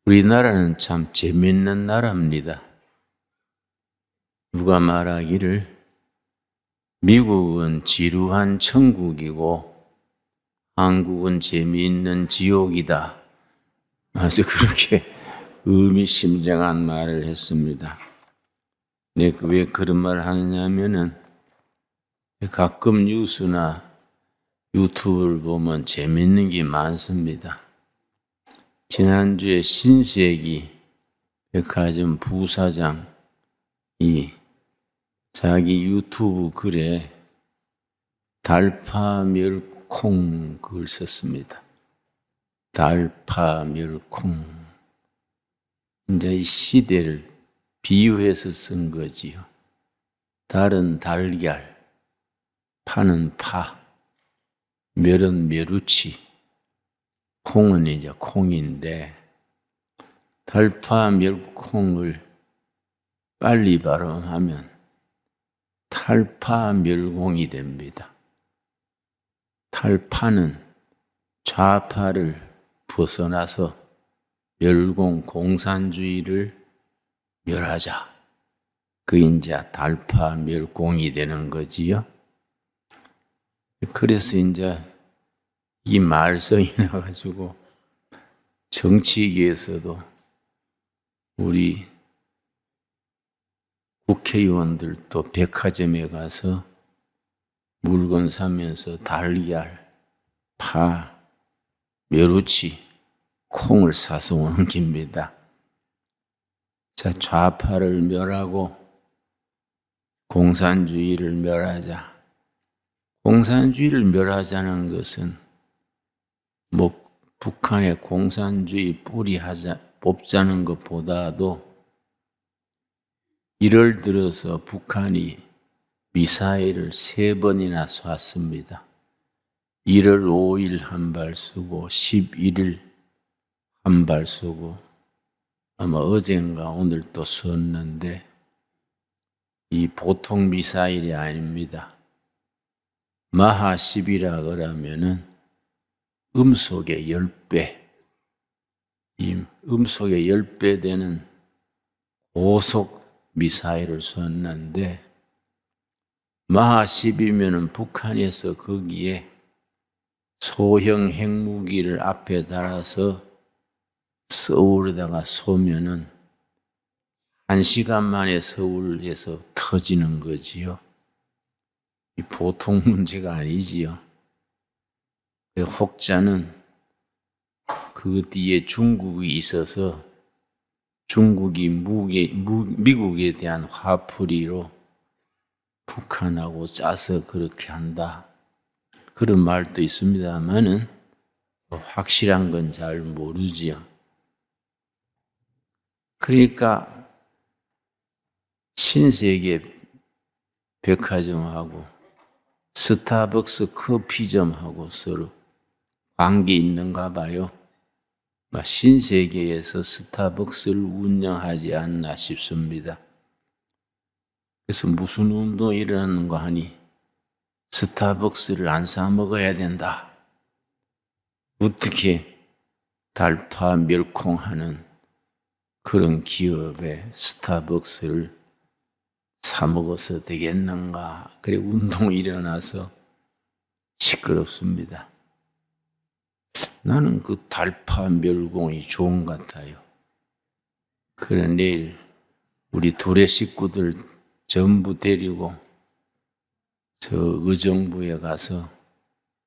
우리나라는 참 재밌는 나라입니다. 누가 말하기를 미국은 지루한 천국이고 한국은 재미있는 지옥이다. 아주 그렇게 의미심장한 말을 했습니다. 왜 그런 말을 하느냐면은 가끔 뉴스나 유튜브를 보면 재밌는 게 많습니다. 지난주에 신세기 백화점 부사장이 자기 유튜브 글에 달파멸콩 글 썼습니다. 달파멸콩. 이제 이 시대를 비유해서 쓴 거지요. 달은 달걀, 파는 파, 멸은 멸우치, 콩은 이제 콩인데 달파멸콩을 빨리 발음하면 탈파멸공이 됩니다. 탈파는 좌파를 벗어나서 멸공, 공산주의를 멸하자. 그 이제 달파멸공이 되는 거지요. 그래서 이제 이 말썽이 나가지고 정치계에서도 우리 국회의원들도 백화점에 가서 물건 사면서 달걀, 파, 멸우치, 콩을 사서 오는 겁니다. 자, 좌파를 멸하고 공산주의를 멸하자. 공산주의를 멸하자는 것은 북한의 공산주의 뽑자는 것보다도 예를 들어서 북한이 미사일을 3번이나 쐈습니다. 1월 5일 한 발 쏘고 11일 한 발 쏘고 아마 어젠가 오늘 또 쐈는데 이 보통 미사일이 아닙니다. 마하 10이라 그러면은 음속의 10배, 이 음속의 10배 되는 고속 미사일을 쐈는데 마하 10이면은 북한에서 거기에 소형 핵무기를 앞에 달아서 서울에다가 쏘면은 1시간 만에 서울에서 터지는 거지요. 이 보통 문제가 아니지요. 혹자는 그 뒤에 중국이 있어서 중국이 미국에 대한 화풀이로 북한하고 짜서 그렇게 한다. 그런 말도 있습니다만은 확실한 건 잘 모르지요. 그러니까 신세계 백화점하고 스타벅스 커피점하고 서로 관계 있는가 봐요. 신세계에서 스타벅스를 운영하지 않나 싶습니다. 그래서 무슨 운동이 일어나는가 하니 스타벅스를 안 사 먹어야 된다. 어떻게 달파멸콩하는 그런 기업에 스타벅스를 사 먹어서 되겠는가. 그래 운동이 일어나서 시끄럽습니다. 나는 그 달파멸공이 좋은 것 같아요. 그래 내일 우리 둘의 식구들 전부 데리고 저 의정부에 가서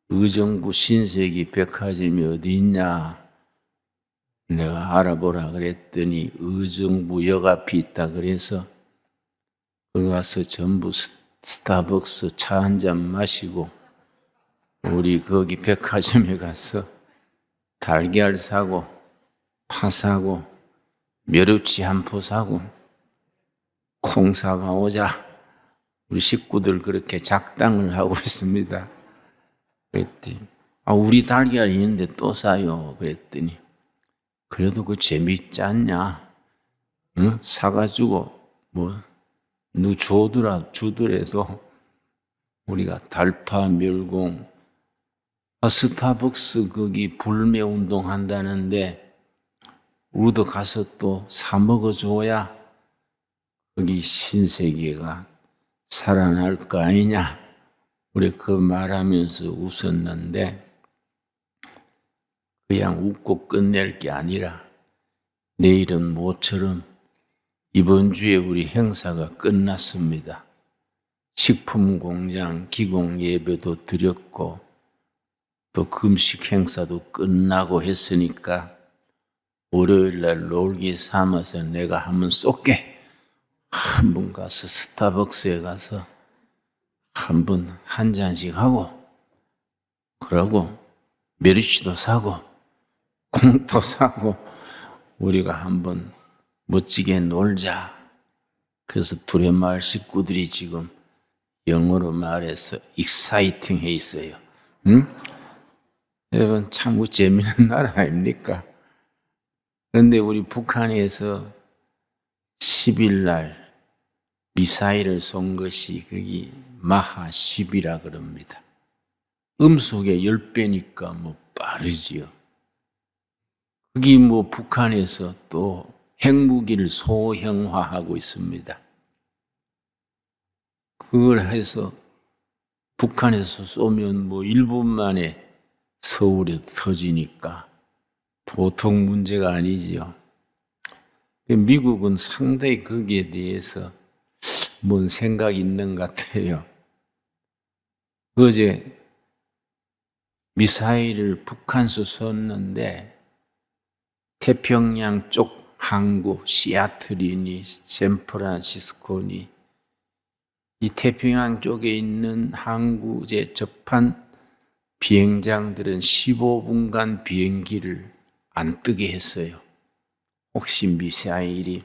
의정부 신세기 백화점이 어디 있냐 내가 알아보라 그랬더니 의정부역 앞이 있다 그래서 거기 가서 전부 스타벅스 차 한 잔 마시고 우리 거기 백화점에 가서 달걀 사고 파 사고 멸우치 한 포 사고 콩 사가 오자. 우리 식구들 그렇게 작당을 하고 있습니다. 그랬더니 우리 달걀 있는데 또 사요. 그랬더니 그래도 그 재밌지 않냐? 응? 사가지고 누 주더라도 우리가 달파멸공 스타벅스 거기 불매 운동 한다는데 우리도 가서 또 사 먹어줘야 거기 신세계가 살아날 거 아니냐. 우리 그 말하면서 웃었는데 그냥 웃고 끝낼 게 아니라 내일은 모처럼 이번 주에 우리 행사가 끝났습니다. 식품공장 기공 예배도 드렸고 또 금식 행사도 끝나고 했으니까 월요일날 놀기 삼아서 내가 한번 쏠게. 한번 가서 스타벅스에 가서 한번 한 잔씩 하고 그러고 메르시도 사고 콩도 사고 우리가 한번 멋지게 놀자. 그래서 두레마을 식구들이 지금 영어로 말해서 exciting 해 있어요. 응? 여러분 참 재미있는 나라 아닙니까? 그런데 우리 북한에서 10일 날 미사일을 쏜 것이 거기 마하 10이라 그럽니다. 음속의 10배니까 뭐 빠르지요. 거기 뭐 북한에서 또 핵무기를 소형화하고 있습니다. 그걸 해서 북한에서 쏘면 뭐 1분 만에 서울에 터지니까 보통 문제가 아니지요. 미국은 상당히 거기에 대해서 뭔 생각이 있는 것 같아요. 어제 미사일을 북한에서 쐈는데 태평양 쪽 항구 시애틀이니 샌프란시스코니 이 태평양 쪽에 있는 항구에 접한 비행장들은 15분간 비행기를 안 뜨게 했어요. 혹시 미사일이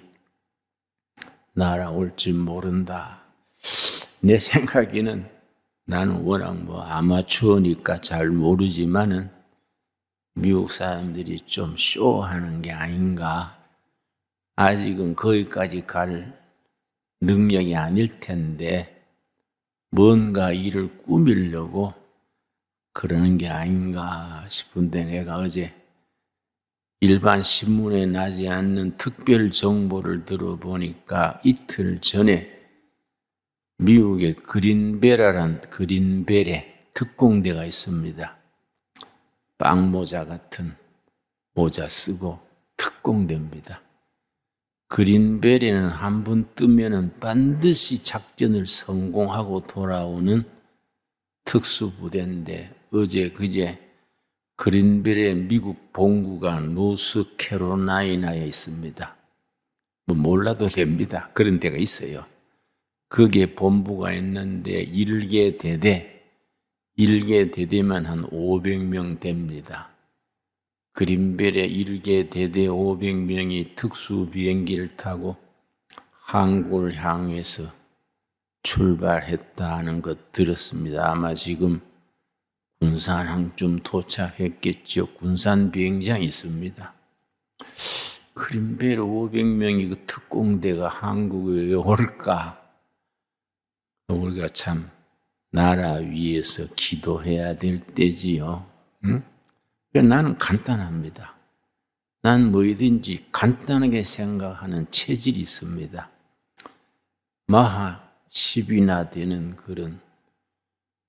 날아올지 모른다. 내 생각에는 나는 워낙 뭐 아마추어니까 잘 모르지만은 미국 사람들이 좀 쇼하는 게 아닌가. 아직은 거기까지 갈 능력이 아닐 텐데 뭔가 일을 꾸미려고 그러는 게 아닌가 싶은데 내가 어제 일반 신문에 나지 않는 특별 정보를 들어보니까 이틀 전에 미국의 그린베레 특공대가 있습니다. 빵모자 같은 모자 쓰고 특공대입니다. 그린베레는 한 번 뜨면은 반드시 작전을 성공하고 돌아오는 특수부대인데 그제 그린베레 미국 본부가 노스캐롤라이나에 있습니다. 뭐 몰라도 됩니다. 그런 데가 있어요. 거기에 본부가 있는데 일개 대대만 한 500명 됩니다. 그린베레 일개 대대 500명이 특수 비행기를 타고 항구를 향해서 출발했다는 것 들었습니다. 아마 지금 군산항쯤 도착했겠죠. 군산 비행장이 있습니다. 그린베레 500명이 그 특공대가 한국에 왜 올까? 우리가 참 나라 위에서 기도해야 될 때지요. 응? 나는 간단합니다. 난 뭐든지 간단하게 생각하는 체질이 있습니다. 마하 10이나 되는 그런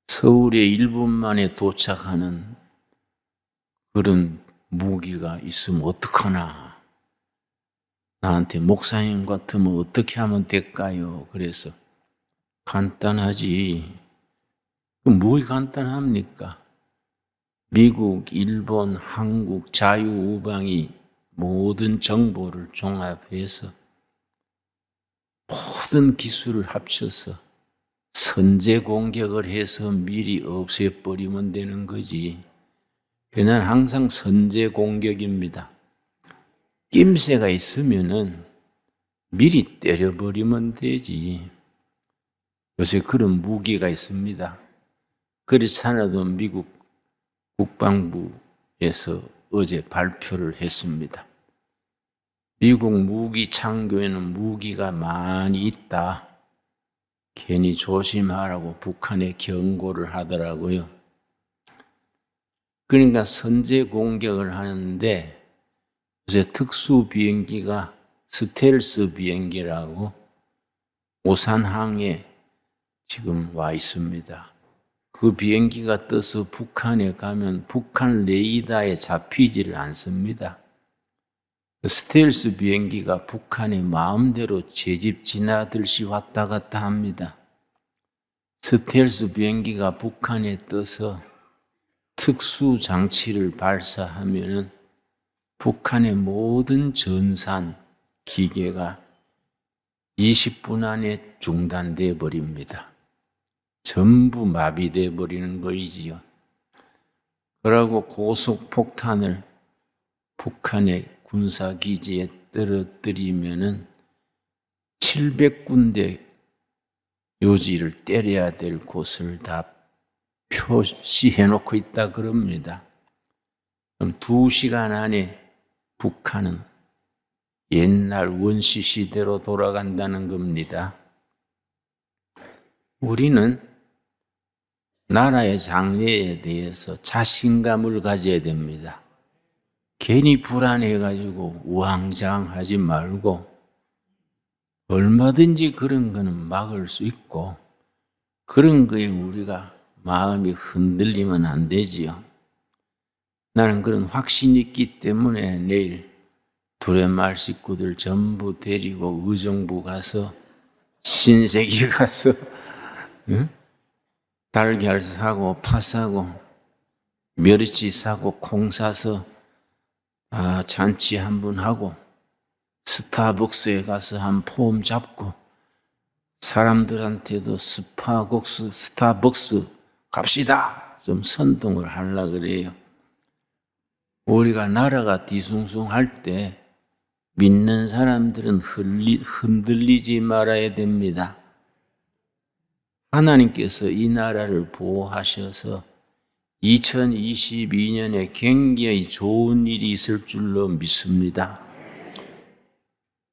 서울에 1분 만에 도착하는 그런 무기가 있으면 어떡하나. 나한테 목사님 같으면 어떻게 하면 될까요? 그래서 간단하지. 뭐가 간단합니까? 미국, 일본, 한국, 자유우방이 모든 정보를 종합해서 모든 기술을 합쳐서 선제 공격을 해서 미리 없애버리면 되는 거지. 난 항상 선제 공격입니다. 낌새가 있으면은 미리 때려버리면 되지. 요새 그런 무기가 있습니다. 그렇지 않아도 미국 국방부에서 어제 발표를 했습니다. 미국 무기 창고에는 무기가 많이 있다. 괜히 조심하라고 북한에 경고를 그러니까 선제 공격을 하는데 요새 특수 비행기가 스텔스 비행기라고 오산항에 지금 와 있습니다. 그 비행기가 떠서 북한에 가면 북한 레이더에 잡히지를 않습니다. 스텔스 비행기가 북한에 마음대로 제집 지나들시 왔다 갔다 합니다. 스텔스 비행기가 북한에 떠서 특수 장치를 발사하면은 북한의 모든 전산 기계가 20분 안에 중단돼 버립니다. 전부 마비돼 버리는 거이지요. 그러고 고속폭탄을 북한의 군사기지에 떨어뜨리면은 700군데 요지를 때려야 될 곳을 다 표시해 놓고 있다 그럽니다. 그럼 2시간 안에 북한은 옛날 원시 시대로 돌아간다는 겁니다. 우리는 나라의 장래에 대해서 자신감을 가져야 됩니다. 괜히 불안해가지고 우왕좌왕하지 말고 얼마든지 그런 거는 막을 수 있고 그런 거에 우리가 마음이 흔들리면 안 되지요. 나는 그런 확신이 있기 때문에 내일 두레말 식구들 전부 데리고 의정부 가서 신세계 가서 달걀 사고 파 사고 멸치 사고 콩 사서 잔치 한번 하고 스타벅스에 가서 한 폼 잡고 사람들한테도 스타벅스 갑시다 좀 선동을 하려고 그래요. 우리가 나라가 뒤숭숭할 때 믿는 사람들은 흔들리지 말아야 됩니다. 하나님께서 이 나라를 보호하셔서 2022년에 굉장히 좋은 일이 있을 줄로 믿습니다.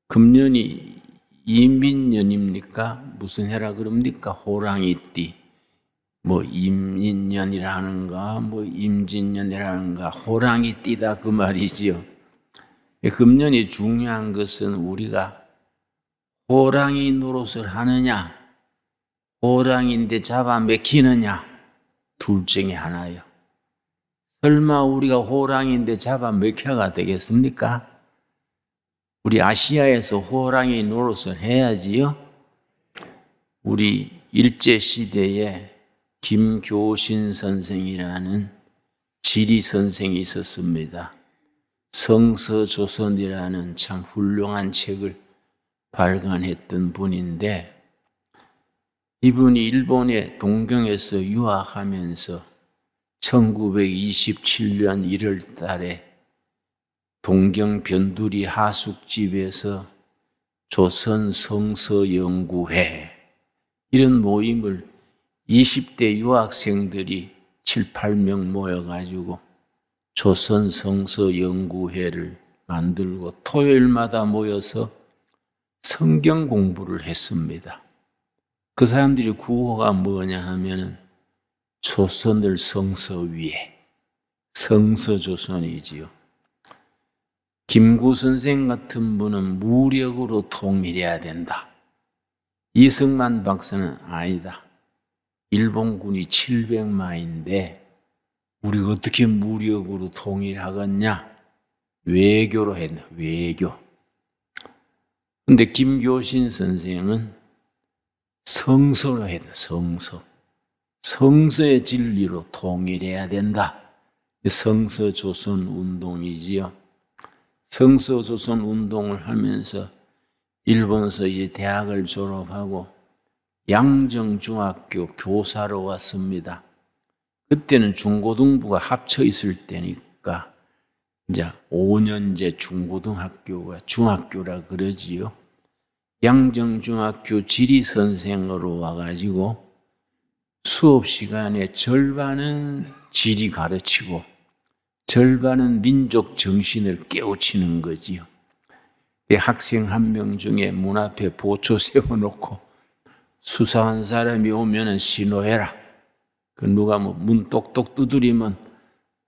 금년이 이민년입니까? 무슨 해라 그럽니까? 호랑이띠. 임인년이라는가, 임진년이라는가, 호랑이띠다 그 말이지요. 금년이 중요한 것은 우리가 호랑이 노릇을 하느냐, 호랑이인데 잡아 먹히느냐, 둘 중에 하나요. 설마 우리가 호랑이인데 잡아 먹혀가 되겠습니까? 우리 아시아에서 호랑이 노릇을 해야지요. 우리 일제시대에 김교신 선생이라는 지리 선생이 있었습니다. 성서조선이라는 참 훌륭한 책을 발간했던 분인데 이분이 일본의 동경에서 유학하면서 1927년 1월 달에 동경 변두리 하숙집에서 조선 성서연구회 이런 모임을 20대 유학생들이 7, 8명 모여가지고 조선 성서연구회를 만들고 토요일마다 모여서 성경 공부를 했습니다. 그 사람들이 구호가 뭐냐 하면은 조선을 성서 위에 성서조선이지요. 김구 선생 같은 분은 무력으로 통일해야 된다. 이승만 박사는 아니다. 일본군이 700만인데 우리가 어떻게 무력으로 통일하겠냐? 외교로 했네. 외교. 근데 김교신 선생은 성서로 했네. 성서. 성서의 진리로 통일해야 된다. 성서조선 운동이지요. 성서조선 운동을 하면서 일본에서 이제 대학을 졸업하고 양정중학교 교사로 왔습니다. 그때는 중고등부가 합쳐 있을 때니까 이제 5년제 중고등학교가 중학교라 그러지요. 양정중학교 지리선생으로 와가지고 수업 시간에 절반은 지리 가르치고 절반은 민족 정신을 깨우치는 거지요. 학생 한 명 중에 문 앞에 보초 세워놓고 수사한 사람이 오면은 신호해라. 그 누가 문 똑똑 두드리면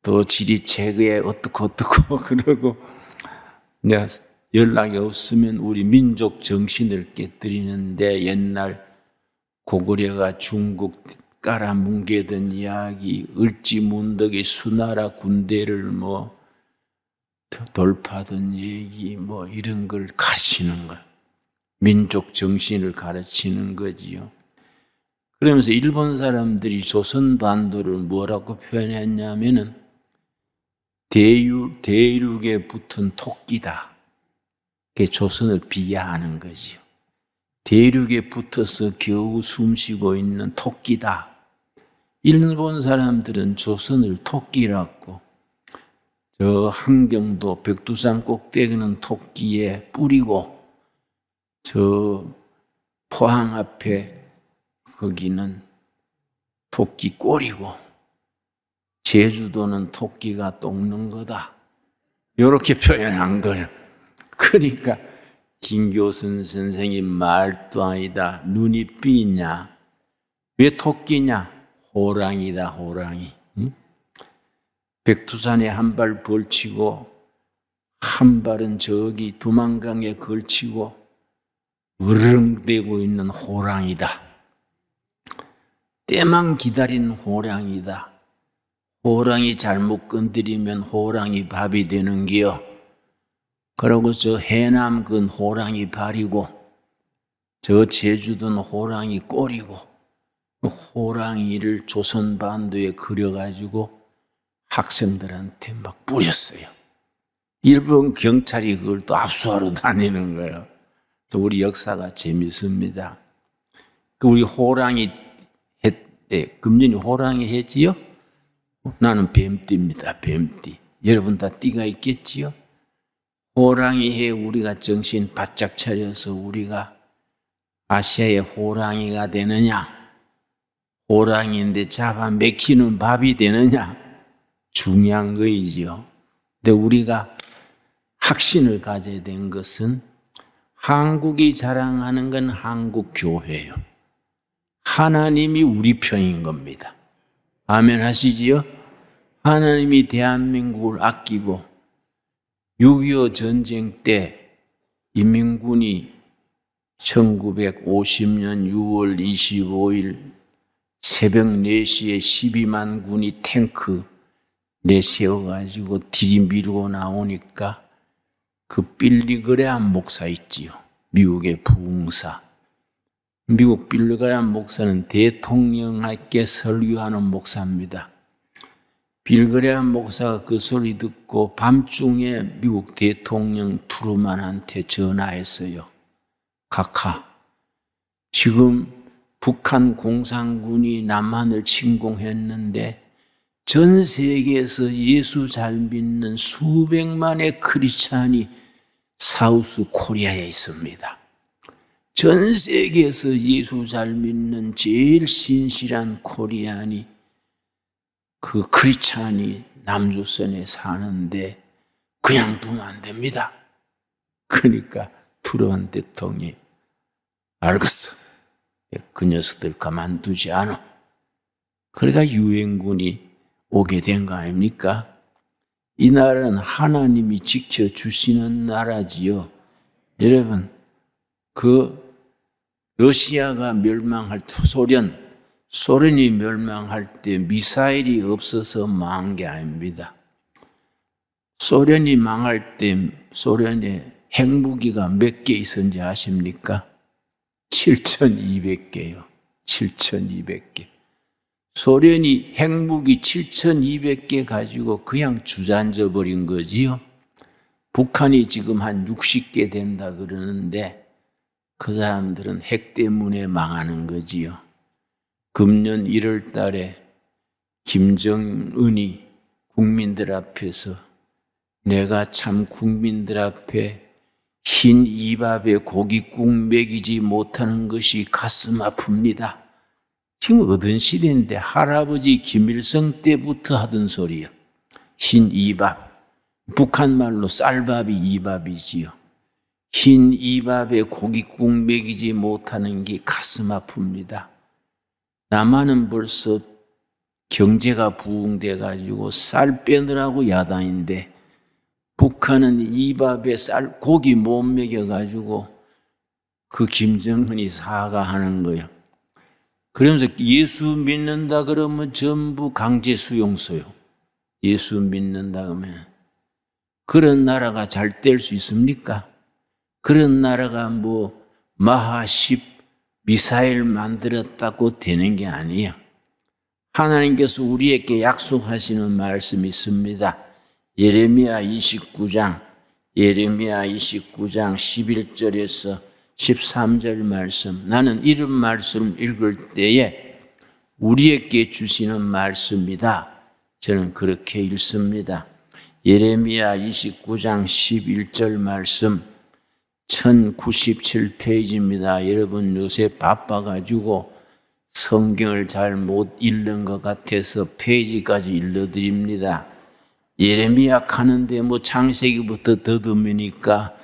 또 지리 체계에 어떻고 그러고 내가 연락이 없으면 우리 민족 정신을 깨뜨리는데 옛날 고구려가 중국 깔아뭉개던 이야기, 을지문덕이 수나라 군대를 돌파하던 얘기 이런 걸 가르치는 거야. 민족 정신을 가르치는 거지요. 그러면서 일본 사람들이 조선 반도를 뭐라고 표현했냐면은 대륙에 붙은 토끼다. 그게 조선을 비하하는 거지요. 대륙에 붙어서 겨우 숨쉬고 있는 토끼다. 일본 사람들은 조선을 토끼라고, 저 한경도 백두산 꼭대기는 토끼의 뿔이고, 저 포항 앞에 거기는 토끼 꼬리고, 제주도는 토끼가 똥는 거다. 이렇게 표현한 거예요. 그러니까 김교순 선생님 말도 아니다. 눈이 삐냐? 왜 토끼냐? 호랑이다, 호랑이. 응? 백두산에 한 발 벌치고 한 발은 저기 두만강에 걸치고 으르렁대고 있는 호랑이다. 때만 기다리는 호랑이다. 호랑이 잘못 건드리면 호랑이 밥이 되는 기요. 그러고 저 해남 근 호랑이 발이고, 저 제주도는 호랑이 꼬리고, 호랑이를 조선 반도에 그려가지고 학생들한테 막 뿌렸어요. 일본 경찰이 그걸 또 압수하러 다니는 거예요. 또 우리 역사가 재밌습니다. 우리 호랑이 금년이 호랑이 했지요? 나는 뱀띠입니다. 뱀띠. 여러분 다 띠가 있겠지요? 호랑이 해 우리가 정신 바짝 차려서 우리가 아시아의 호랑이가 되느냐? 호랑이인데 잡아 먹히는 밥이 되느냐? 중요한 거이죠. 근데 우리가 확신을 가져야 된 것은 한국이 자랑하는 건 한국 교회예요. 하나님이 우리 편인 겁니다. 아멘 하시지요? 하나님이 대한민국을 아끼고 6.25 전쟁 때 인민군이 1950년 6월 25일 새벽 4시에 12만 군이 탱크 내세워가지고 들이밀고 나오니까 그 빌리그레암 목사 있지요. 미국의 부흥사. 미국 빌리그레암 목사는 대통령에게 설교하는 목사입니다. 빌리그레암 목사가 그 소리 듣고 밤중에 미국 대통령 트루만한테 전화했어요. 각하, 지금 북한 공산군이 남한을 침공했는데 전 세계에서 예수 잘 믿는 수백만의 크리스찬이 사우스 코리아에 있습니다. 전 세계에서 예수 잘 믿는 제일 신실한 코리안이 그 크리스찬이 남조선에 사는데 그냥 두면 안 됩니다. 그러니까 트루만 대통령이 알겠어. 그 녀석들 가만두지 않아. 그러니까 유엔군이 오게 된 거 아닙니까? 이 나라는 하나님이 지켜주시는 나라지요. 여러분, 러시아가 멸망할 소련이 멸망할 때 미사일이 없어서 망한 게 아닙니다. 소련이 망할 때 소련에 핵무기가 몇 개 있었는지 아십니까? 7,200개요. 7,200개. 소련이 핵무기 7,200개 가지고 그냥 주저앉아 버린 거지요. 북한이 지금 한 60개 된다 그러는데 그 사람들은 핵 때문에 망하는 거지요. 금년 1월 달에 김정은이 국민들 앞에서 내가 참 국민들 앞에 흰 이밥에 고깃국 먹이지 못하는 것이 가슴 아픕니다. 지금 어떤 시대인데 할아버지 김일성 때부터 하던 소리요. 흰 이밥. 북한 말로 쌀밥이 이밥이지요. 흰 이밥에 고깃국 먹이지 못하는 게 가슴 아픕니다. 남한은 벌써 경제가 부흥돼 가지고 쌀 빼느라고 야단인데 북한은 이밥에 고기 못 먹여가지고 그 김정은이 사과하는 거예요. 그러면서 예수 믿는다 그러면 전부 강제 수용소요. 예수 믿는다 그러면. 그런 나라가 잘 될 수 있습니까? 그런 나라가 뭐 마하10 미사일 만들었다고 되는 게 아니에요. 하나님께서 우리에게 약속하시는 말씀이 있습니다. 예레미야 29장 11절에서 13절 말씀. 나는 이런 말씀 읽을 때에 우리에게 주시는 말씀이다. 저는 그렇게 읽습니다. 예레미야 29장 11절 말씀 1097페이지입니다. 여러분 요새 바빠가지고 성경을 잘 못 읽는 것 같아서 페이지까지 읽어드립니다. 예레미야 가는데 뭐 창세기부터 더듬으니까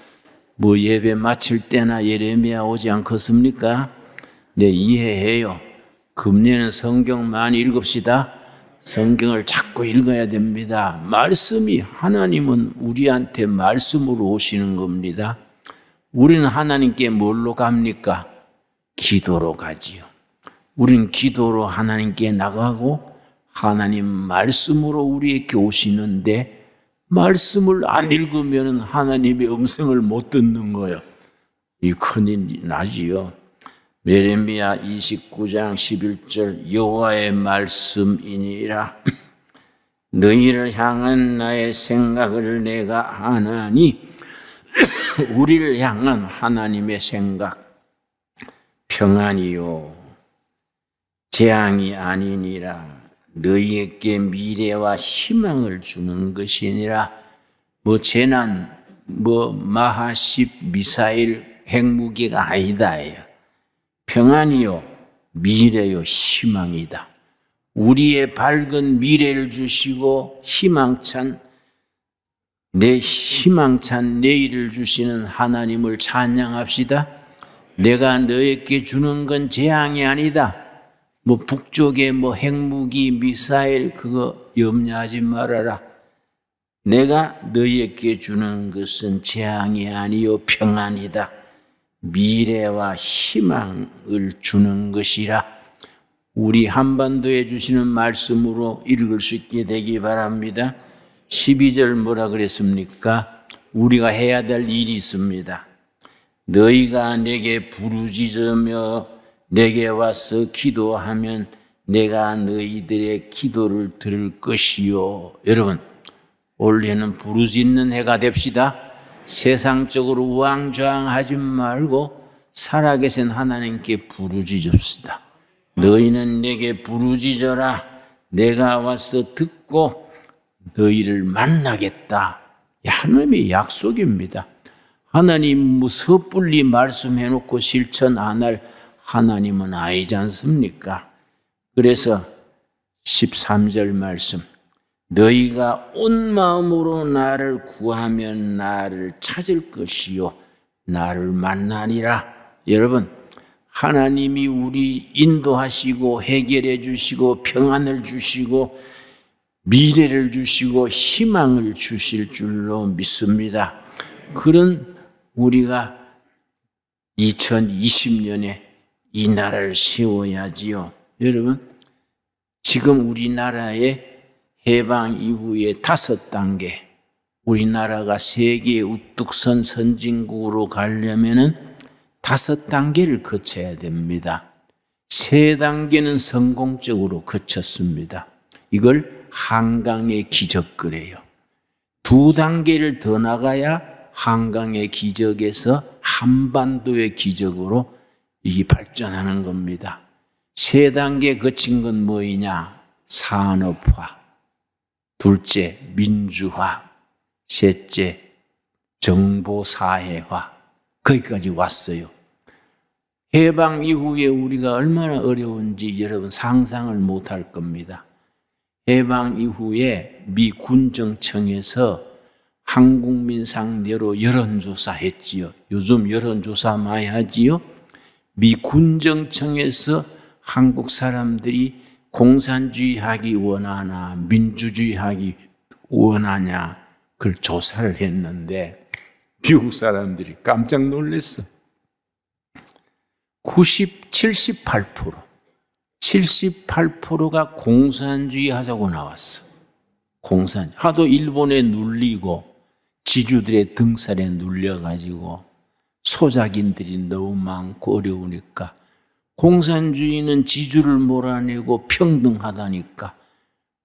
뭐 예배 마칠 때나 예레미야 오지 않겠습니까? 네, 이해해요. 금년은 성경 많이 읽읍시다. 성경을 자꾸 읽어야 됩니다. 말씀이, 하나님은 우리한테 말씀으로 오시는 겁니다. 우리는 하나님께 뭘로 갑니까? 기도로 가지요. 우리는 기도로 하나님께 나가고 하나님 말씀으로 우리에게 오시는데 말씀을 안 읽으면 하나님의 음성을 못 듣는 거예요. 이 큰일 나지요. 예레미야 29장 11절 여호와의 말씀이니라. 너희를 향한 나의 생각을 내가 아나니 우리를 향한 하나님의 생각 평안이요 재앙이 아니니라. 너희에게 미래와 희망을 주는 것이니라. 뭐 재난, 뭐 마하10 미사일 핵무기가 아니다예요. 평안이요 미래요 희망이다. 우리의 밝은 미래를 주시고 희망찬 내일을 주시는 하나님을 찬양합시다. 내가 너에게 주는 건 재앙이 아니다. 뭐 북쪽에 뭐 핵무기 미사일 그거 염려하지 말아라. 내가 너희에게 주는 것은 재앙이 아니요 평안이다. 미래와 희망을 주는 것이라. 우리 한반도에 주시는 말씀으로 읽을 수 있게 되기 바랍니다. 12절 뭐라 그랬습니까? 우리가 해야 될 일이 있습니다. 너희가 내게 부르짖으며 내게 와서 기도하면 내가 너희들의 기도를 들을 것이요. 여러분, 올해는 부르짖는 해가 됩시다. 세상적으로 우왕좌왕하지 말고 살아계신 하나님께 부르짖읍시다. 너희는 내게 부르짖어라. 내가 와서 듣고 너희를 만나겠다. 하나님의 약속입니다. 하나님 뭐 섣불리 말씀해놓고 실천 안 할 하나님은 아니지 않습니까? 그래서 13절 말씀 너희가 온 마음으로 나를 구하면 나를 찾을 것이요 나를 만나니라. 여러분, 하나님이 우리 인도하시고 해결해 주시고 평안을 주시고 미래를 주시고 희망을 주실 줄로 믿습니다. 그런 우리가 2020년에 이 나라를 세워야지요. 여러분, 지금 우리나라의 해방 이후에 5단계, 우리나라가 세계 우뚝 선 선진국으로 가려면은 5단계를 거쳐야 됩니다. 3단계는 성공적으로 거쳤습니다. 이걸 한강의 기적 그래요. 2단계를 더 나가야 한강의 기적에서 한반도의 기적으로 이게 발전하는 겁니다. 3단계 거친 건 뭐이냐? 산업화, 둘째 민주화, 셋째 정보사회화. 거기까지 왔어요. 해방 이후에 우리가 얼마나 어려운지 여러분 상상을 못할 겁니다. 해방 이후에 미 군정청에서 한국민 상대로 여론조사 했지요. 요즘 여론조사 많이 하지요. 미 군정청에서 한국 사람들이 공산주의 하기 원하나 민주주의 하기 원하냐 그걸 조사를 했는데 미국 사람들이 깜짝 놀랐어. 78%가 공산주의 하자고 나왔어. 공산. 하도 일본에 눌리고 지주들의 등살에 눌려가지고 소작인들이 너무 많고 어려우니까 공산주의는 지주를 몰아내고 평등하다니까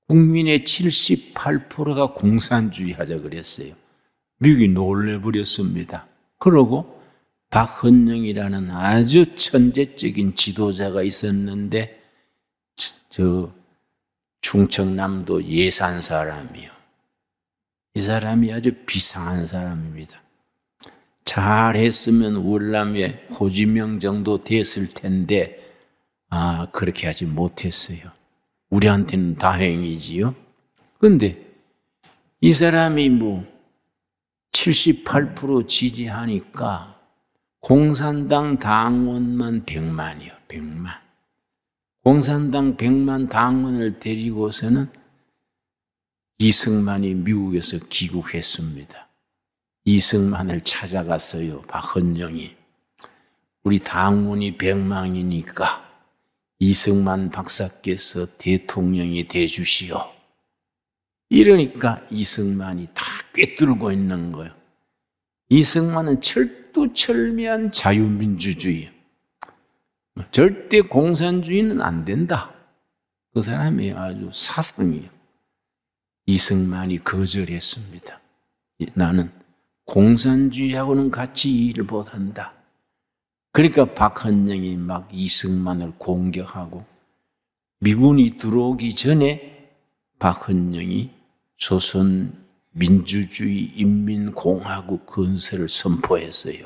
국민의 78%가 공산주의 하자 그랬어요. 미국이 놀래버렸습니다. 그러고 박헌영이라는 아주 천재적인 지도자가 있었는데 저 충청남도 예산 사람이요. 이 사람이 아주 비상한 사람입니다. 잘했으면 월남에 호지명 정도 됐을 텐데 그렇게 하지 못했어요. 우리한테는 다행이지요. 그런데 이 사람이 78% 지지하니까 공산당 당원만 100만이요. 100만. 공산당 100만 당원을 데리고서는 이승만이 미국에서 귀국했습니다. 이승만을 찾아갔어요. 박헌영이. 우리 당원이 100만이니까 이승만 박사께서 대통령이 돼주시오. 이러니까 이승만이 다 꿰뚫고 있는 거예요. 이승만은 철두철미한 자유민주주의. 절대 공산주의는 안 된다. 그 사람이 아주 사상이에요. 이승만이 거절했습니다. 나는 공산주의하고는 같이 일을 못한다. 그러니까 박헌영이 막 이승만을 공격하고 미군이 들어오기 전에 박헌영이 조선 민주주의 인민공화국 건설을 선포했어요.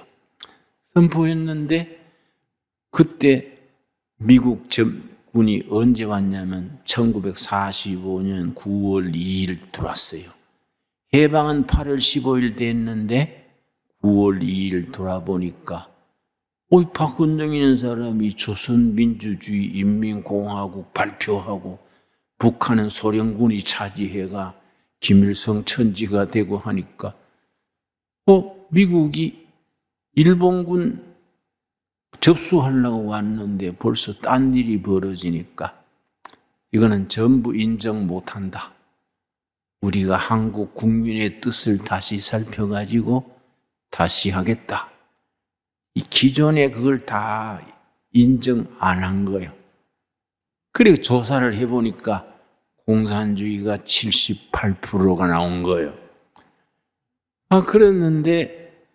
선포했는데 그때 미국 전군이 언제 왔냐면 1945년 9월 2일 들어왔어요. 해방은 8월 15일 됐는데 9월 2일 돌아보니까 박헌영이라는 사람이 조선민주주의 인민공화국 발표하고 북한은 소련군이 차지해가 김일성 천지가 되고 하니까 미국이 일본군 접수하려고 왔는데 벌써 딴 일이 벌어지니까 이거는 전부 인정 못한다. 우리가 한국 국민의 뜻을 다시 살펴가지고 다시 하겠다. 이 기존에 그걸 다 인정 안 한 거예요. 그리고 조사를 해보니까 공산주의가 78%가 나온 거예요. 그랬는데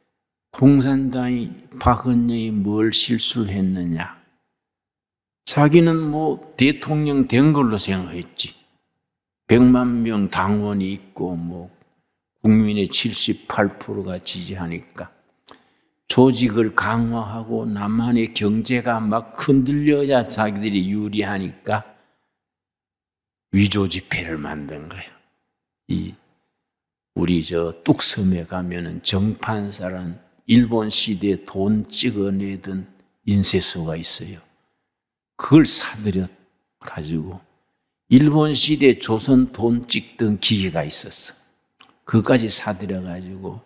공산당이 박헌영이 뭘 실수를 했느냐. 자기는 대통령 된 걸로 생각했지. 100만 명 당원이 있고 국민의 78%가 지지하니까 조직을 강화하고 남한의 경제가 막 흔들려야 자기들이 유리하니까 위조 지폐를 만든 거예요. 우리 뚝섬에 가면은 정판사란 일본 시대에 돈 찍어내던 인쇄소가 있어요. 그걸 사들여 가지고 일본 시대 조선 돈 찍던 기계가 있었어. 그것까지 사들여 가지고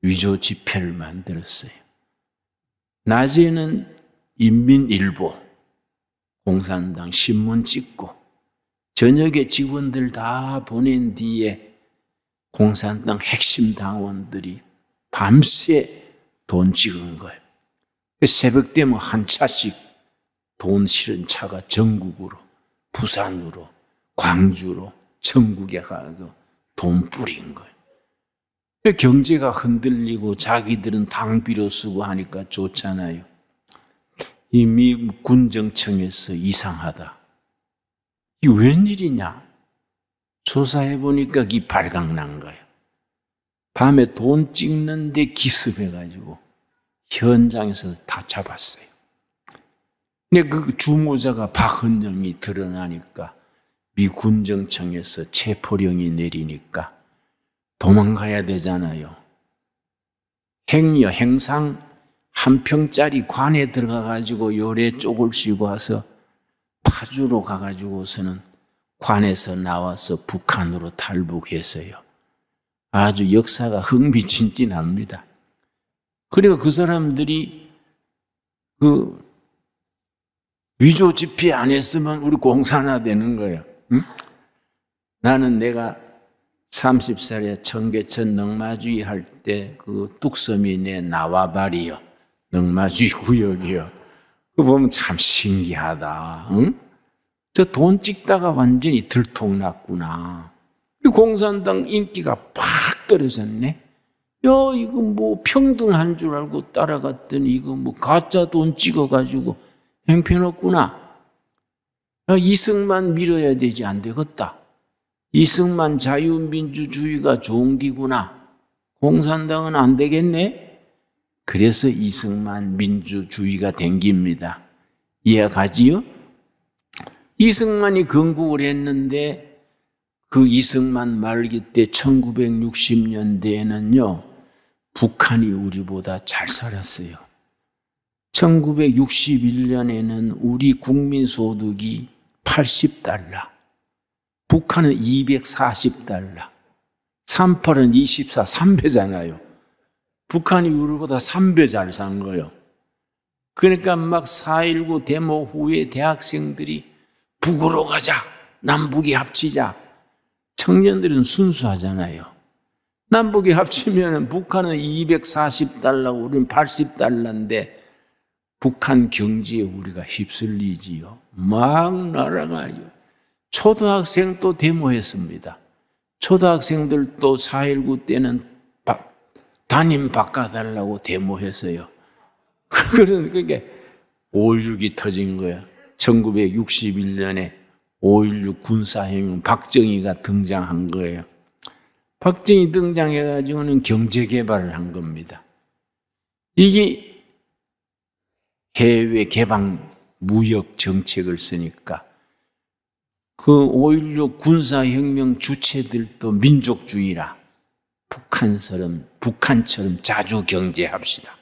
위조 지폐를 만들었어요. 낮에는 인민일보, 공산당 신문 찍고 저녁에 직원들 다 보낸 뒤에 공산당 핵심 당원들이 밤새 돈 찍은 거예요. 새벽 되면 한 차씩 돈 실은 차가 전국으로, 부산으로, 광주로, 전국에 가서 돈 뿌린 거예요. 경제가 흔들리고 자기들은 당비로 쓰고 하니까 좋잖아요. 이 미국 군정청에서 이상하다. 이 웬일이냐? 조사해보니까 이 발각난 거예요. 밤에 돈 찍는데 기습해가지고 현장에서 다 잡았어요. 근데 그 주모자가 박헌영이 드러나니까 미 군정청에서 체포령이 내리니까 도망가야 되잖아요. 행상 한 평짜리 관에 들어가가지고 요래 쪽을 씌고 와서 파주로 가가지고서는 관에서 나와서 북한으로 탈북했어요. 아주 역사가 흥미진진합니다. 그리고 그 사람들이 그 위조 집회 안 했으면 우리 공산화되는 거예요. 응? 나는 내가 30살에 청계천 넉마주의 할 때 그 뚝섬이 내 나와바리요. 넉마주의 구역이요. 그거 보면 참 신기하다. 응? 저 돈 찍다가 완전히 들통났구나. 공산당 인기가 팍 떨어졌네. 야, 이거 뭐 평등한 줄 알고 따라갔더니 이거 뭐 가짜 돈 찍어가지고 형편없구나. 야, 이승만 밀어야 되지 안 되겠다. 이승만 자유민주주의가 좋은 기구나. 공산당은 안 되겠네. 그래서 이승만 민주주의가 된 겁니다. 이해가지요? 이승만이 건국을 했는데 그 이승만 말기 때 1960년대에는요, 북한이 우리보다 잘 살았어요. 1961년에는 우리 국민소득이 80달러, 북한은 240달러, 38은 24, 3배잖아요. 북한이 우리보다 3배 잘 산 거예요. 그러니까 막 4.19 데모 후에 대학생들이 북으로 가자, 남북이 합치자. 청년들은 순수하잖아요. 남북이 합치면 북한은 240달러고 우리는 80달러인데 북한 경제에 우리가 휩쓸리지요. 막 날아가요. 초등학생도 데모했습니다. 초등학생들도 4.19 때는 담임 바꿔달라고 데모했어요. 그러니까 5.16이 터진 거예요. 1961년에 5.16 군사혁명 박정희가 등장한 거예요. 박정희 등장해가지고는 경제개발을 한 겁니다. 이게 해외 개방 무역 정책을 쓰니까 그 5.16 군사혁명 주체들도 민족주의라 북한처럼 자주 경제합시다.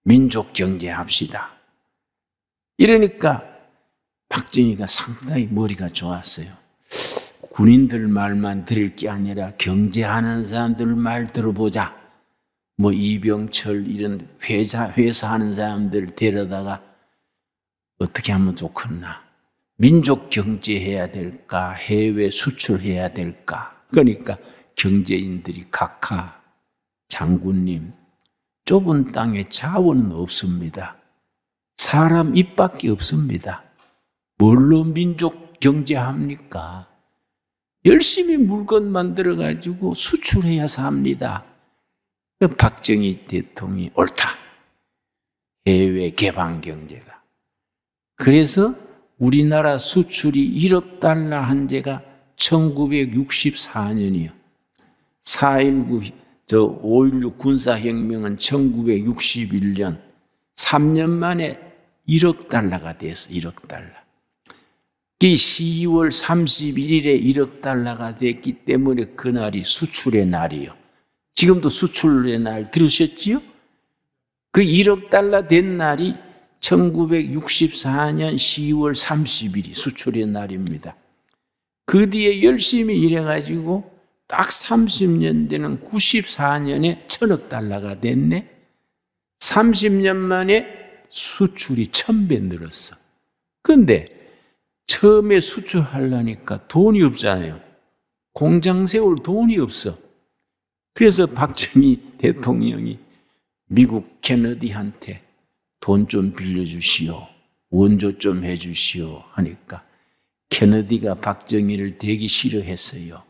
민족 경제합시다. 이러니까 박정희가 상당히 머리가 좋았어요. 군인들 말만 들을 게 아니라 경제하는 사람들 말 들어보자. 뭐 이병철 이런 회사 하는 사람들 데려다가 어떻게 하면 좋겠나. 민족 경제해야 될까? 해외 수출해야 될까? 그러니까 경제인들이 각하, 장군님, 좁은 땅에 자원은 없습니다. 사람 입밖에 없습니다. 뭘로 민족 경제합니까? 열심히 물건 만들어가지고 수출해야 삽니다. 박정희 대통령이 옳다. 해외 개방 경제다. 그래서 우리나라 수출이 1억 달러 한 제가 1964년이요. 5.16 군사혁명은 1961년 3년 만에 1억 달러가 됐어. 1억 달러. 이 10월 31일에 1억 달러가 됐기 때문에 그날이 수출의 날이요. 지금도 수출의 날 들으셨지요? 그 1억 달러 된 날이 1964년 10월 30일이 수출의 날입니다. 그 뒤에 열심히 일해가지고 딱 30년 되는 94년에 1,000억 달러가 됐네. 30년 만에 수출이 1,000배 늘었어. 그런데 처음에 수출하려니까 돈이 없잖아요. 공장 세울 돈이 없어. 그래서 박정희 대통령이 미국 케너디한테 돈 좀 빌려주시오. 원조 좀 해주시오 하니까 케너디가 박정희를 되게 싫어했어요.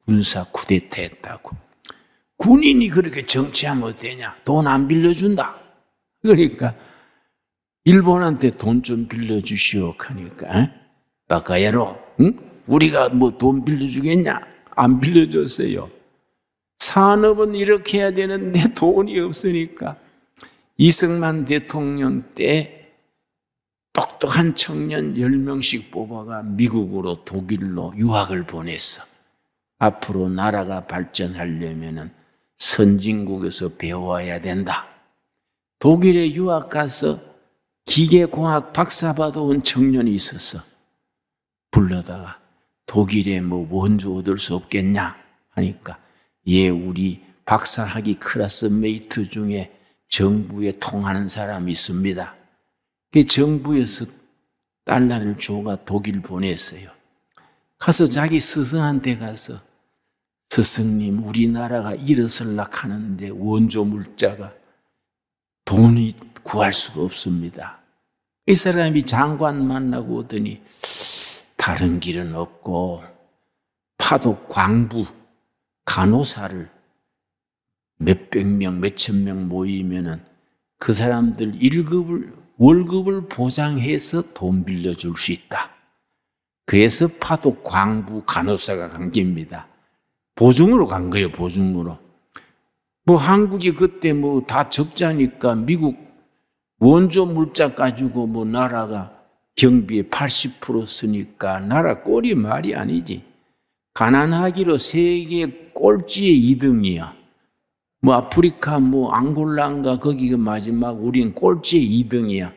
군사 쿠데타 했다고. 군인이 그렇게 정치하면 되냐? 돈 안 빌려준다. 그러니까 일본한테 돈 좀 빌려주시오 하니까 바카야로, 응? 우리가 뭐 돈 빌려주겠냐? 안 빌려줬어요. 산업은 이렇게 해야 되는데 돈이 없으니까 이승만 대통령 때 똑똑한 청년 10명씩 뽑아가 미국으로 독일로 유학을 보냈어. 앞으로 나라가 발전하려면 선진국에서 배워야 된다. 독일에 유학 가서 기계공학 박사 받아온 청년이 있었어. 불러다가 독일에 뭐 원조 얻을 수 없겠냐 하니까 예, 우리 박사학위 클래스메이트 중에 정부에 통하는 사람이 있습니다. 그 정부에서 달러를 줘가 독일 보냈어요. 가서 자기 스승한테 가서 스승님, 우리나라가 일어설락 하는데 원조 물자가 돈이 구할 수가 없습니다. 이 사람이 장관 만나고 오더니 다른 길은 없고 파독 광부 간호사를 몇백 명, 몇천 명 모이면은 그 사람들 월급을 보장해서 돈 빌려줄 수 있다. 그래서 파독 광부 간호사가 간 겁니다. 보증으로 간 거예요, 보증으로. 한국이 그때 다 적자니까 미국 원조 물자 가지고 나라가 경비에 80% 쓰니까 나라 꼴이 말이 아니지. 가난하기로 세계 꼴찌의 2등이야. 아프리카 앙골라인가 거기가 마지막 우린 꼴찌의 2등이야.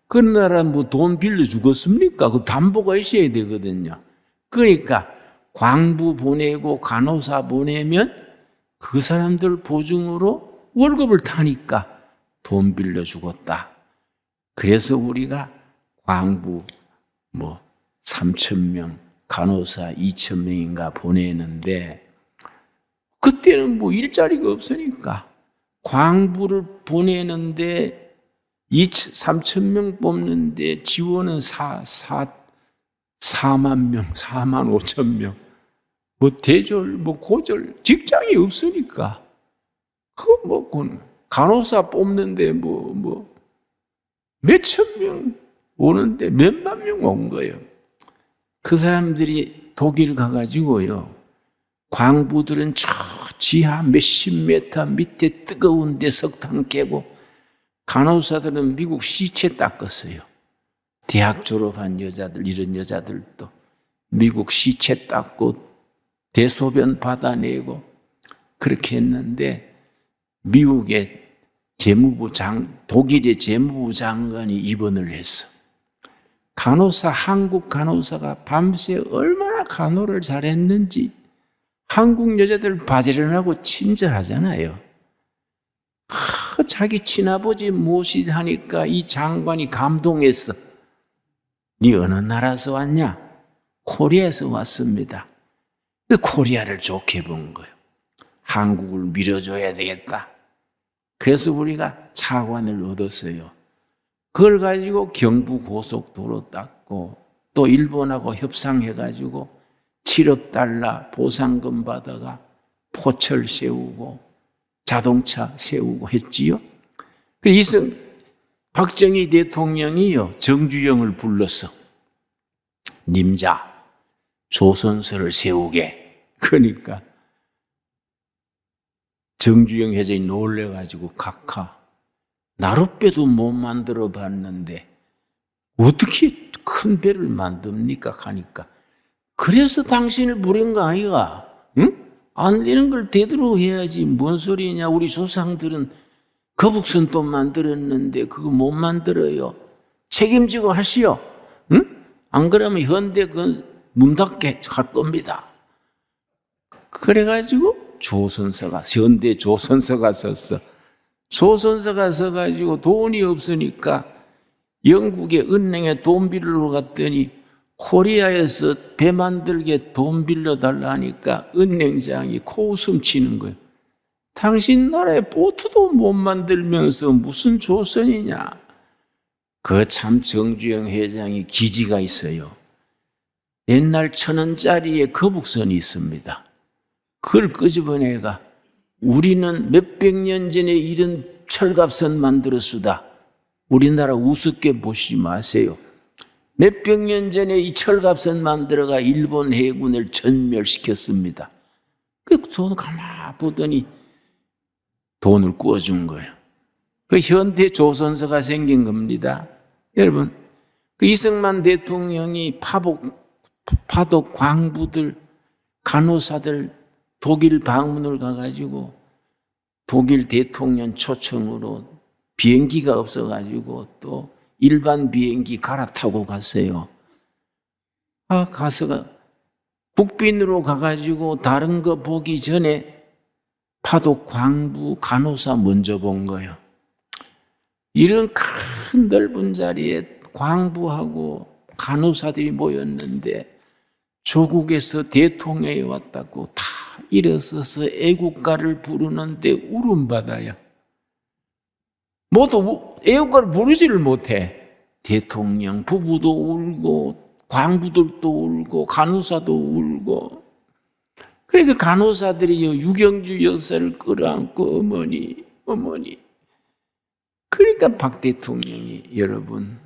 그 나라 돈 빌려 주겠습니까? 그 담보가 있어야 되거든요. 그러니까 광부 보내고 간호사 보내면 그 사람들 보증으로 월급을 타니까 돈 빌려 주겠다. 그래서 우리가 광부 3,000명, 간호사 2,000명인가 보내는데 그때는 일자리가 없으니까 광부를 보내는데 3,000명 뽑는데 지원은 4만 명, 4만 5천 명. 대졸, 고졸, 직장이 없으니까. 간호사 뽑는데 몇천 명 오는데 몇만 명 온 거예요. 그 사람들이 독일 가가지고요. 광부들은 저 지하 몇십 미터 밑에 뜨거운 데 석탄 깨고 간호사들은 미국 시체 닦았어요. 대학 졸업한 여자들, 이런 여자들도 미국 시체 닦고 대소변 받아내고 그렇게 했는데 미국의 독일의 재무부 장관이 입원을 했어. 한국 간호사가 밤새 얼마나 간호를 잘했는지 한국 여자들 바지런하고 친절하잖아요. 자기 친아버지 모시하니까 이 장관이 감동했어. 네 어느 나라에서 왔냐? 코리아에서 왔습니다. 코리아를 좋게 본 거예요. 한국을 밀어줘야 되겠다. 그래서 우리가 차관을 얻었어요. 그걸 가지고 경부고속도로 닦고 또 일본하고 협상해가지고 7억 달러 보상금 받아가 포철 세우고 자동차 세우고 했지요. 그래서 박정희 대통령이요 정주영을 불러서 님자 조선소를 세우게. 그러니까 정주영 회장이 놀래가지고 각하 나룻배도 못 만들어 봤는데 어떻게 큰 배를 만듭니까? 하니까 그래서 당신을 부른 거 아이가? 응? 안 되는 걸 되도록 해야지. 뭔 소리냐? 우리 조상들은 거북선도 만들었는데 그거 못 만들어요. 책임지고 하시오. 응? 안 그러면 현대 문 닫게 할 겁니다. 그래가지고 현대 조선서가 썼어. 조선서가 써가지고 돈이 없으니까 영국의 은행에 돈 빌리러 갔더니 코리아에서 배 만들게 돈 빌려달라 하니까 은행장이 코웃음 치는 거예요. 당신 나라에 보트도 못 만들면서 무슨 조선이냐. 그 참 정주영 회장이 기지가 있어요. 옛날 1,000원짜리에 거북선이 있습니다. 그걸 끄집어내가 우리는 몇백 년 전에 이런 철갑선 만들었수다. 우리나라 우습게 보시지 마세요. 몇백 년 전에 이 철갑선 만들어가 일본 해군을 전멸시켰습니다. 그 돈 가만 보더니 돈을 구워준 거예요. 그 현대 조선소가 생긴 겁니다. 여러분, 그 이승만 대통령이 파독 광부들, 간호사들 독일 방문을 가가지고 독일 대통령 초청으로 비행기가 없어가지고 또 일반 비행기 갈아타고 갔어요. 가서 국빈으로 가가지고 다른 거 보기 전에 파독, 광부, 간호사 먼저 본 거예요. 이런 큰 넓은 자리에 광부하고 간호사들이 모였는데 조국에서 대통령이 왔다고 다 일어서서 애국가를 부르는데 울음받아요. 모두 애국가를 부르지를 못해. 대통령 부부도 울고 광부들도 울고 간호사도 울고. 그러니까 간호사들이 유경주 여사를 끌어안고 어머니. 그러니까 박 대통령이 여러분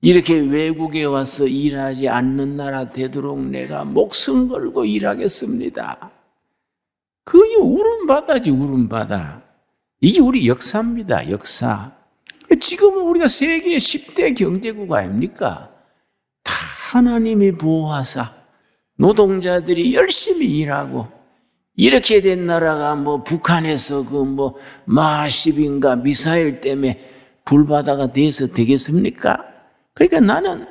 이렇게 외국에 와서 일하지 않는 나라 되도록 내가 목숨 걸고 일하겠습니다. 그게 울음바다지 울음바다. 이게 우리 역사입니다. 역사. 지금은 우리가 세계 10대 경제국 아닙니까? 다 하나님이 보호하사 노동자들이 열심히 일하고 이렇게 된 나라가 북한에서 마10인가 미사일 때문에 불바다가 돼서 되겠습니까? 그러니까 나는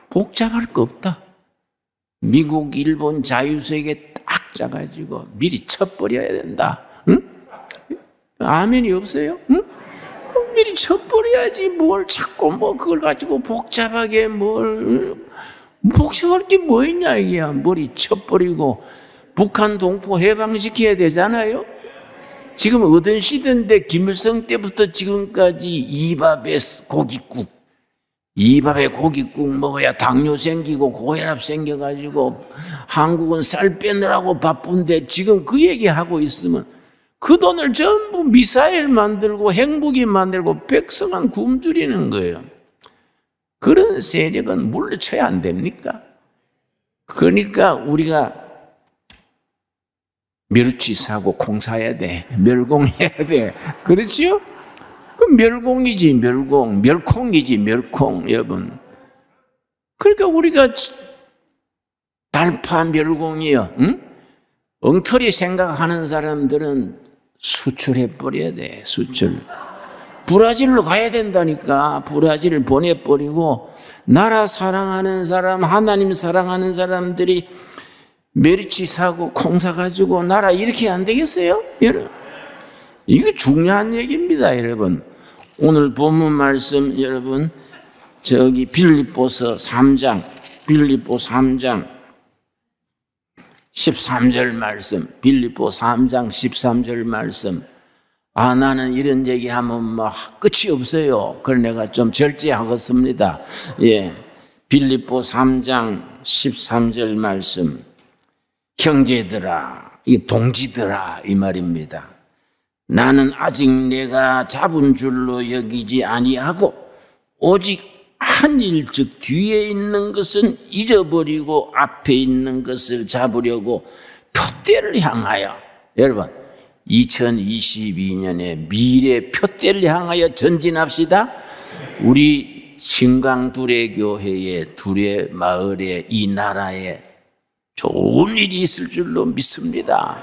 복잡할 거 없다. 미국, 일본 자유세계 딱 짜가지고 미리 쳐버려야 된다. 응? 아멘이 없어요? 응? 미리 쳐버려야지 뭘 자꾸 그걸 가지고 복잡하게 복잡할 게 뭐 있냐 이게. 머리 쳐버리고 북한 동포 해방시켜야 되잖아요. 지금 어떤 시대인데 김일성 때부터 지금까지 이밥에 고깃국 먹어야 당뇨 생기고 고혈압 생겨가지고 한국은 살 빼느라고 바쁜데 지금 그 얘기하고 있으면 그 돈을 전부 미사일 만들고 핵무기 만들고 백성은 굶주리는 거예요. 그런 세력은 물리쳐야 안 됩니까? 그러니까 우리가 멸치 사고 콩 사야 돼. 멸공해야 돼. 그렇지요? 그 멸공이지 멸콩이지 멸콩 여러분. 그러니까 우리가 달파 멸공이요. 응? 엉터리 생각하는 사람들은 수출해버려야 돼. 수출. 브라질로 가야 된다니까. 브라질을 보내버리고 나라 사랑하는 사람, 하나님 사랑하는 사람들이 멸치 사고 콩 사가지고 나라 이렇게 안 되겠어요? 여러분, 이거 중요한 얘기입니다. 여러분, 오늘 본문 말씀 여러분 빌립보서 3장 13절 말씀, 빌립보 3장 13절 말씀. 나는 이런 얘기하면 끝이 없어요. 그걸 내가 좀 절제하겠습니다. 예, 빌립보 3장 13절 말씀. 형제들아, 동지들아 이 말입니다. 나는 아직 내가 잡은 줄로 여기지 아니하고 오직 한 일 즉 뒤에 있는 것은 잊어버리고 앞에 있는 것을 잡으려고 표대를 향하여, 여러분 2022년에 미래 표대를 향하여 전진합시다. 우리 신강 두레교회에 두레 마을에 이 나라에 좋은 일이 있을 줄로 믿습니다.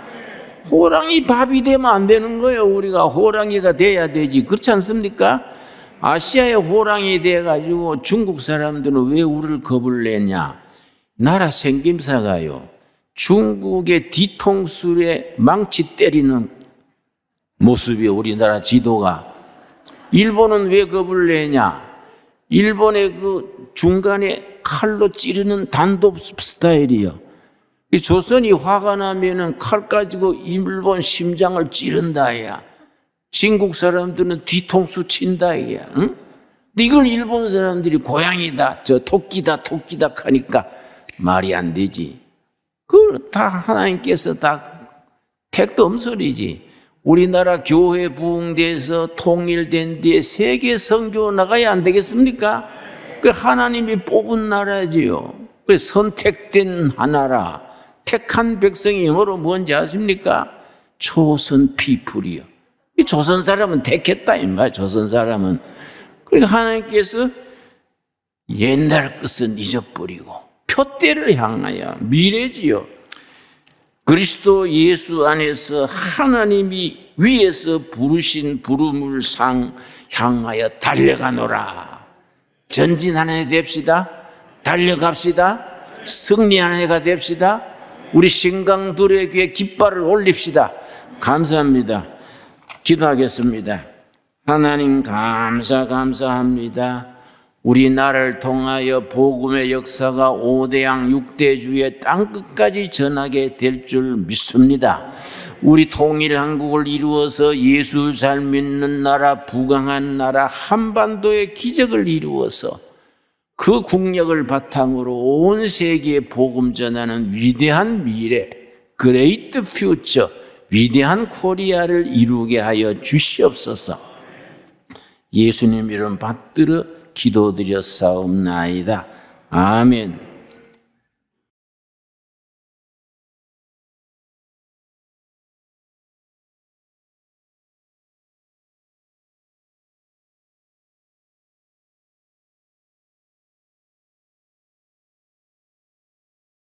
호랑이 밥이 되면 안 되는 거예요. 우리가 호랑이가 돼야 되지. 그렇지 않습니까? 아시아의 호랑이 돼가지고 중국 사람들은 왜 우리를 겁을 내냐? 나라 생김새가요. 중국의 뒤통수에 망치 때리는 모습이 우리나라 지도가. 일본은 왜 겁을 내냐? 일본의 그 중간에 칼로 찌르는 단독 스타일이요. 이 조선이 화가 나면은 칼 가지고 일본 심장을 찌른다야. 중국 사람들은 뒤통수 친다야. 응? 근데 이걸 일본 사람들이 고양이다, 토끼다 하니까 말이 안 되지. 그걸 다 하나님께서 다 택도 엄소리지. 우리나라 교회 부흥돼서 통일된 뒤에 세계 선교 나가야 안 되겠습니까? 그 하나님이 뽑은 나라지요. 그 선택된 하나라. 택한 백성이 영어로 뭔지 아십니까? 초선 피플이요. 이 조선 사람은 택했다 이 말. 조선 사람은. 그러니까 하나님께서 옛날 것은 잊어버리고 표대를 향하여 미래지요. 그리스도 예수 안에서 하나님이 위에서 부르신 부름을 향하여 달려가노라. 전진하는 해 됩시다. 달려갑시다. 승리하는 해가 됩시다. 우리 신강들의 귀에 깃발을 올립시다. 감사합니다. 기도하겠습니다. 하나님 감사합니다. 우리나라를 통하여 복음의 역사가 5대양 6대주의 땅끝까지 전하게 될 줄 믿습니다. 우리 통일 한국을 이루어서 예수 잘 믿는 나라, 부강한 나라, 한반도의 기적을 이루어서 그 국력을 바탕으로 온 세계에 복음 전하는 위대한 미래, 그레이트 퓨처, 위대한 코리아를 이루게 하여 주시옵소서. 예수님 이름 받들어 기도드렸사옵나이다. 아멘.